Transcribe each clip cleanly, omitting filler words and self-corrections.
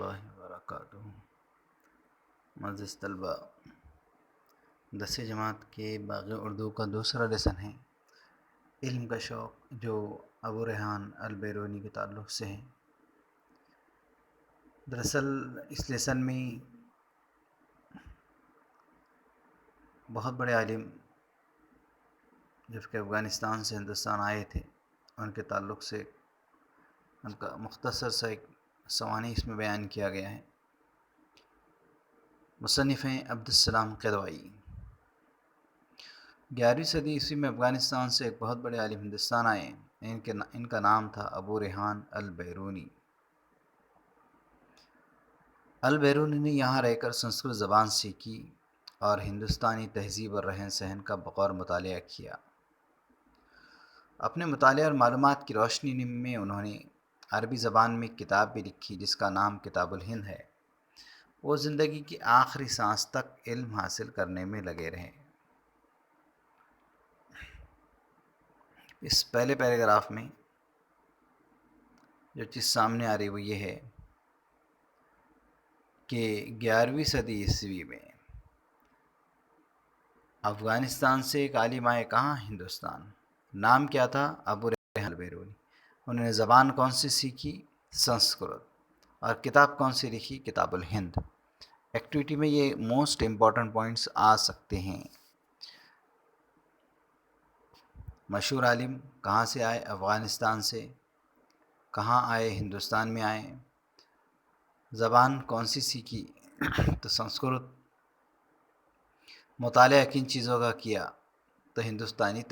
اللہ وبرکاتہ۔ معزز طلبہ، 10 جماعت کے باغ اردو کا دوسرا لیسن ہے علم کا شوق، جو ابو ریحان البیرونی کے تعلق سے ہے۔ دراصل اس لیسن میں بہت بڑے عالم جب کہ افغانستان سے ہندوستان آئے تھے، ان کے تعلق سے ان کا مختصر سا ایک سوانح اس میں بیان کیا گیا ہے۔ مصنف ہیں عبدالسلام قدوائی۔ 11ویں صدی عیسوی میں افغانستان سے ایک بہت بڑے عالم ہندوستان آئے۔ ان کا نام تھا ابو ریحان البیرونی۔ البیرونی نے یہاں رہ کر سنسکرت زبان سیکھی اور ہندوستانی تہذیب اور رہن سہن کا بغور مطالعہ کیا۔ اپنے مطالعہ اور معلومات کی روشنی میں انہوں نے عربی زبان میں ایک کتاب بھی لکھی جس کا نام کتاب الہند ہے۔ وہ زندگی کی آخری سانس تک علم حاصل کرنے میں لگے رہے۔ اس پہلے پیراگراف میں جو چیز سامنے آ رہی وہ یہ ہے کہ 11ویں صدی عیسوی میں افغانستان سے ایک عالم آئے، کہاں؟ ہندوستان۔ نام کیا تھا؟ ابو ریحان البیرونی۔ انہوں نے زبان کون سی سیکھی؟ سنسکرت۔ اور کتاب کون سی لکھی؟ کتاب الہند۔ ایکٹیویٹی میں یہ موسٹ امپورٹنٹ پوائنٹس آ سکتے ہیں۔ مشہور عالم کہاں سے آئے؟ افغانستان سے۔ کہاں آئے؟ ہندوستان میں آئے۔ زبان کون سی سیکھی؟ تو سنسکرت۔ مطالعہ کن چیزوں کا کیا؟ تو ہندوستانی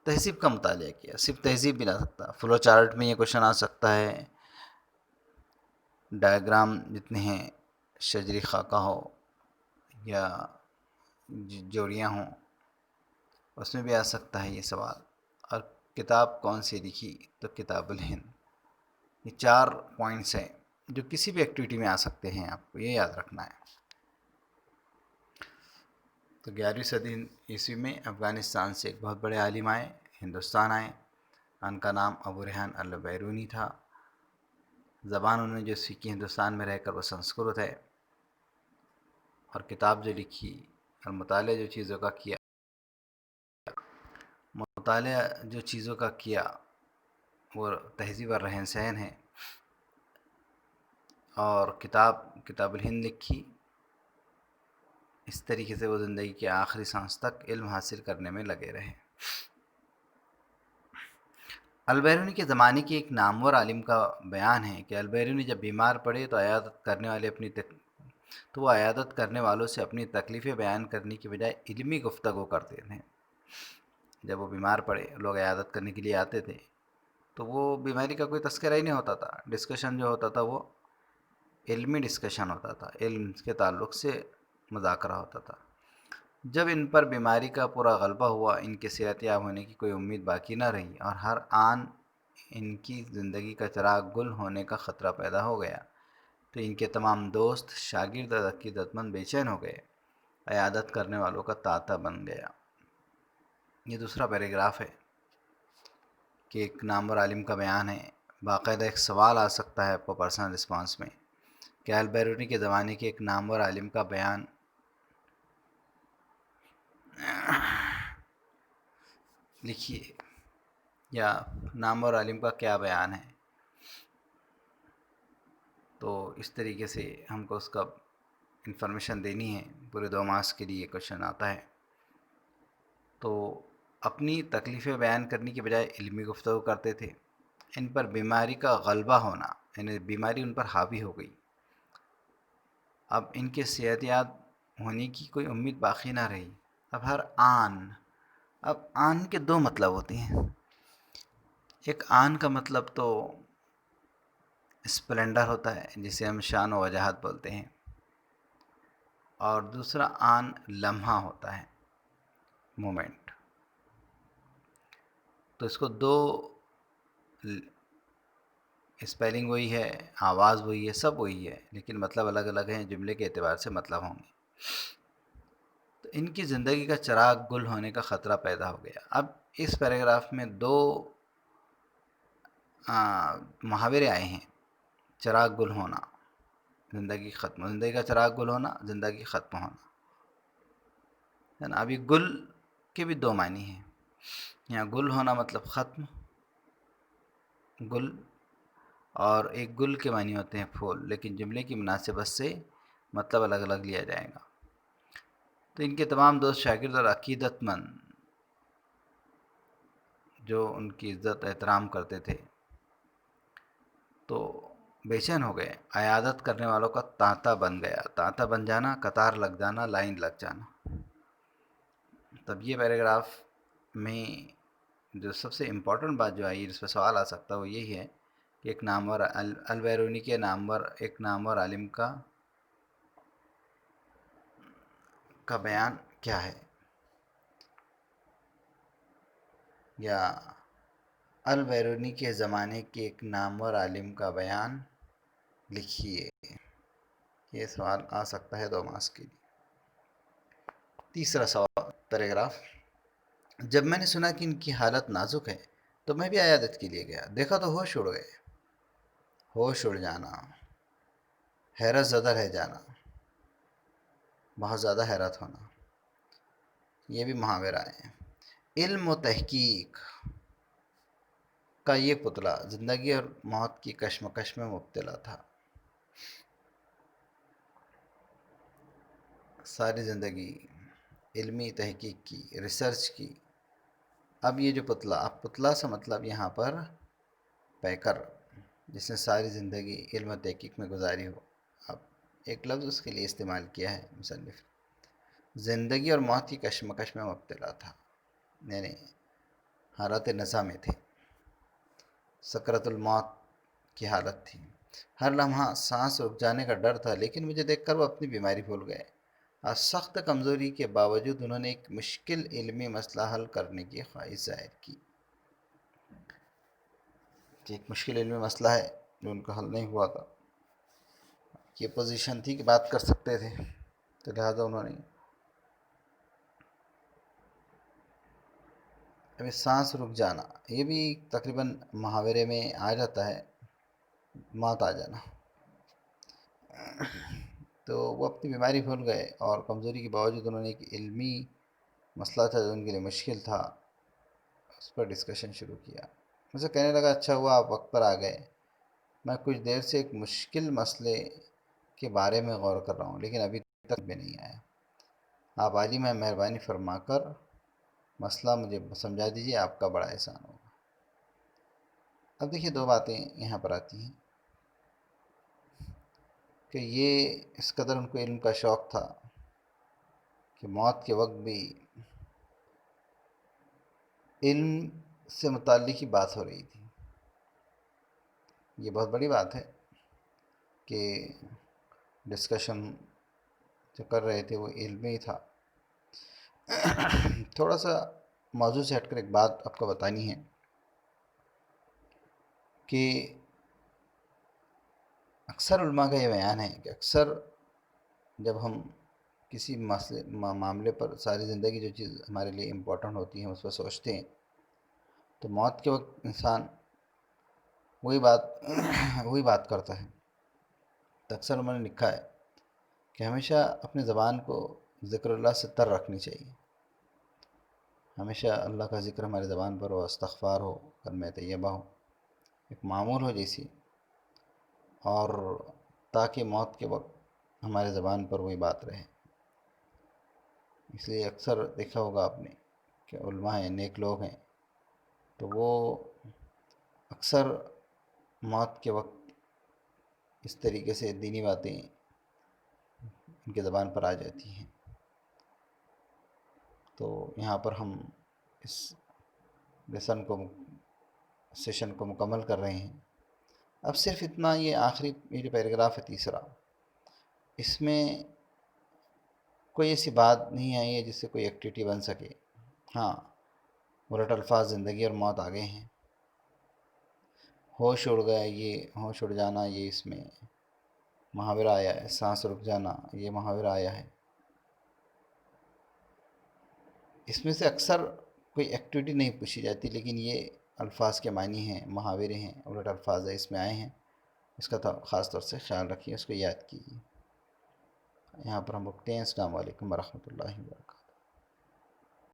تہذیب کا مطالعہ کیا۔ صرف تہذیب بھی نہ سکتا، فلو چارٹ میں یہ کوشچن آ سکتا ہے، ڈائیگرام جتنے ہیں، شجری خاکہ ہو یا جوڑیاں ہوں، اس میں بھی آ سکتا ہے یہ سوال۔ اور کتاب کون سی لکھی؟ تو کتاب الہند۔ یہ 4 پوائنٹس ہیں جو کسی بھی ایکٹیویٹی میں آ سکتے ہیں، آپ کو یہ یاد رکھنا ہے۔ تو 11ویں صدی عیسوی میں افغانستان سے ایک بہت بڑے عالم آئے، ہندوستان آئے۔ ان کا نام ابو ریحان البیرونی تھا۔ زبان انہوں نے جو سیکھی ہندوستان میں رہ کر وہ سنسکرت ہے، اور کتاب جو لکھی اور مطالعہ جو چیزوں کا کیا وہ تہذیب اور رہن سہن ہے۔ اور کتاب الہند لکھی۔ اس طریقے سے وہ زندگی کے آخری سانس تک علم حاصل کرنے میں لگے رہے۔ البیرونی کے زمانے کے ایک نامور عالم کا بیان ہے کہ البیرونی جب بیمار پڑے تو وہ عیادت کرنے والوں سے اپنی تکلیفیں بیان کرنے کی بجائے علمی گفتگو کرتے تھے۔ جب وہ بیمار پڑے، لوگ عیادت کرنے کے لیے آتے تھے تو وہ بیماری کا کوئی تذکرہ ہی نہیں ہوتا تھا۔ ڈسکشن جو ہوتا تھا وہ علمی ڈسکشن ہوتا تھا، علم کے تعلق سے مذاکرہ ہوتا تھا۔ جب ان پر بیماری کا پورا غلبہ ہوا، ان کے صحت یاب ہونے کی کوئی امید باقی نہ رہی اور ہر آن ان کی زندگی کا چراغ گل ہونے کا خطرہ پیدا ہو گیا، تو ان کے تمام دوست، شاگرد اور عقیدتمند بے چین ہو گئے، عیادت کرنے والوں کا تانتا بن گیا۔ یہ دوسرا پیراگراف ہے کہ ایک نامور عالم کا بیان ہے۔ باقاعدہ ایک سوال آ سکتا ہے آپ کو پرسنل رسپانس میں کہ البیرونی کے زمانے کے ایک نامور عالم کا بیان لکھیے، یا نامور عالم کا کیا بیان ہے۔ تو اس طریقے سے ہم کو اس کا انفارمیشن دینی ہے۔ پورے 2 مارکس کے لیے یہ کوشچن آتا ہے۔ تو اپنی تکلیفیں بیان کرنے کی بجائے علمی گفتگو کرتے تھے۔ ان پر بیماری کا غلبہ ہونا، یعنی بیماری ان پر حاوی ہو گئی، اب ان کے صحت یاب ہونے کی کوئی امید باقی نہ رہی۔ اب آن کے 2 مطلب ہوتے ہیں۔ ایک آن کا مطلب تو اسپلنڈر ہوتا ہے جسے ہم شان و وجاہت بولتے ہیں، اور دوسرا آن لمحہ ہوتا ہے، مومنٹ۔ تو اس کو 2 اسپیلنگ وہی ہے، آواز وہی ہے، سب وہی ہے، لیکن مطلب الگ الگ ہیں، جملے کے اعتبار سے مطلب ہوں گے۔ تو ان کی زندگی کا چراغ گل ہونے کا خطرہ پیدا ہو گیا۔ اب اس پیراگراف میں 2 محاورے آئے ہیں، چراغ گل ہونا، زندگی ختم، زندگی کا چراغ گل ہونا، زندگی ختم ہونا، ہے نا. ابھی گل کے بھی دو معنی ہیں. یہاں گل ہونا مطلب ختم، گل، اور ایک گل کے معنی ہوتے ہیں پھول، لیکن جملے کی مناسبت سے مطلب الگ الگ لیا جائے گا. تو ان کے تمام دوست شاگرد اور عقیدت مند جو ان کی عزت احترام کرتے تھے تو بے چین ہو گئے. عیادت کرنے والوں کا تانتا بن گیا. تانتا بن جانا، قطار لگ جانا، لائن لگ جانا. تب یہ پیراگراف میں جو سب سے امپورٹنٹ بات جو آئی، جس پہ سوال آ سکتا ہے، وہ یہی ہے کہ ایک نامور البیرونی کے ایک نامور عالم کا بیان کیا ہے، یا البیرونی کے زمانے کے ایک نامور عالم کا بیان لکھیے. یہ سوال آ سکتا ہے 2 مارکس کے لیے. تیسرا سوال پیراگراف: جب میں نے سنا کہ ان کی حالت نازک ہے تو میں بھی عیادت کے لیے گیا. دیکھا تو ہوش اڑ گئے. ہوش اڑ جانا، حیرت زدہ رہ جانا، بہت زیادہ حیرت ہونا، یہ بھی محاورہ ہیں. علم و تحقیق کا یہ پتلا زندگی اور موت کی کشمکش میں مبتلا تھا. ساری زندگی علمی تحقیق کی، ریسرچ کی. اب یہ جو پتلا، اب پتلا سے مطلب یہاں پر پیکر، جس نے ساری زندگی علم و تحقیق میں گزاری ہو. اب ایک لفظ اس کے لیے استعمال کیا ہے مصنف، زندگی اور موت کی کشمکش میں مبتلا تھا، یعنی حالت نزا میں تھے، سکرت الموت کی حالت تھی. ہر لمحہ سانس رک جانے کا ڈر تھا، لیکن مجھے دیکھ کر وہ اپنی بیماری بھول گئے. اور سخت کمزوری کے باوجود انہوں نے ایک مشکل علمی مسئلہ حل کرنے کی خواہش ظاہر کی. کہ ایک مشکل علمی مسئلہ ہے جو ان کا حل نہیں ہوا تھا. یہ پوزیشن تھی کہ بات کر سکتے تھے، تو لہٰذا انہوں نے ابھی سانس رک جانا، یہ بھی تقریباً محاورے میں آ جاتا ہے، موت آ جانا. تو وہ اپنی بیماری بھول گئے، اور کمزوری کے باوجود انہوں نے ایک علمی مسئلہ تھا جو ان کے لیے مشکل تھا، اس پر ڈسکشن شروع کیا. مجھے کہنے لگا اچھا ہوا آپ وقت پر آ گئے. میں کچھ دیر سے ایک مشکل مسئلے کے بارے میں غور کر رہا ہوں، لیکن ابھی تک بھی نہیں آیا. آپ عالم ہیں، مہربانی فرما کر مسئلہ مجھے سمجھا دیجیے، آپ کا بڑا احسان ہوگا. اب دیکھیے 2 باتیں یہاں پر آتی ہیں کہ یہ اس قدر ان کو علم کا شوق تھا کہ موت کے وقت بھی علم سے متعلق ہی بات ہو رہی تھی. یہ بہت بڑی بات ہے کہ ڈسکشن جو کر رہے تھے وہ علمی تھا. تھوڑا سا موضوع سے ہٹ کر ایک بات آپ کو بتانی ہے کہ اکثر علماء کا یہ بیان ہے کہ اکثر جب ہم کسی معاملے پر ساری زندگی جو چیز ہمارے لیے امپورٹنٹ ہوتی ہے اس پر سوچتے ہیں، تو موت کے وقت انسان وہی بات کرتا ہے. تو اکثر میں نے لکھا ہے کہ ہمیشہ اپنی زبان کو ذکر اللہ سے تر رکھنی چاہیے. ہمیشہ اللہ کا ذکر ہماری زبان پر ہو، استغفار ہو، کلمہ طیبہ ہو، ایک معمول ہو جیسی، اور تاکہ موت کے وقت ہمارے زبان پر وہی بات رہے. اس لیے اکثر دیکھا ہوگا آپ نے کہ علماء ہیں، نیک لوگ ہیں، تو وہ اکثر موت کے وقت اس طریقے سے دینی باتیں ان کی زبان پر آ جاتی ہیں. تو یہاں پر ہم اس سیشن کو مکمل کر رہے ہیں. اب صرف اتنا، یہ آخری جو پیراگراف ہے تیسرا، اس میں کوئی ایسی بات نہیں آئی ہے جس سے کوئی ایکٹیویٹی بن سکے. ہاں، الٹ الفاظ زندگی اور موت آ گئے ہیں. ہوش اڑ گیا، یہ ہوش اڑ جانا، یہ اس میں محاورہ آیا ہے. سانس رک جانا، یہ محاورہ آیا ہے. اس میں سے اکثر کوئی ایکٹیویٹی نہیں پوچھی جاتی، لیکن یہ الفاظ کے معنی ہیں، محاورے ہیں، الٹ الفاظ ہے، اس میں آئے ہیں. اس کا خاص طور سے خیال رکھیے، اس کو یاد کیجیے۔ یہاں پر ہم رکتے ہیں۔ السلام علیکم ورحمۃ اللہ وبرکاتہ۔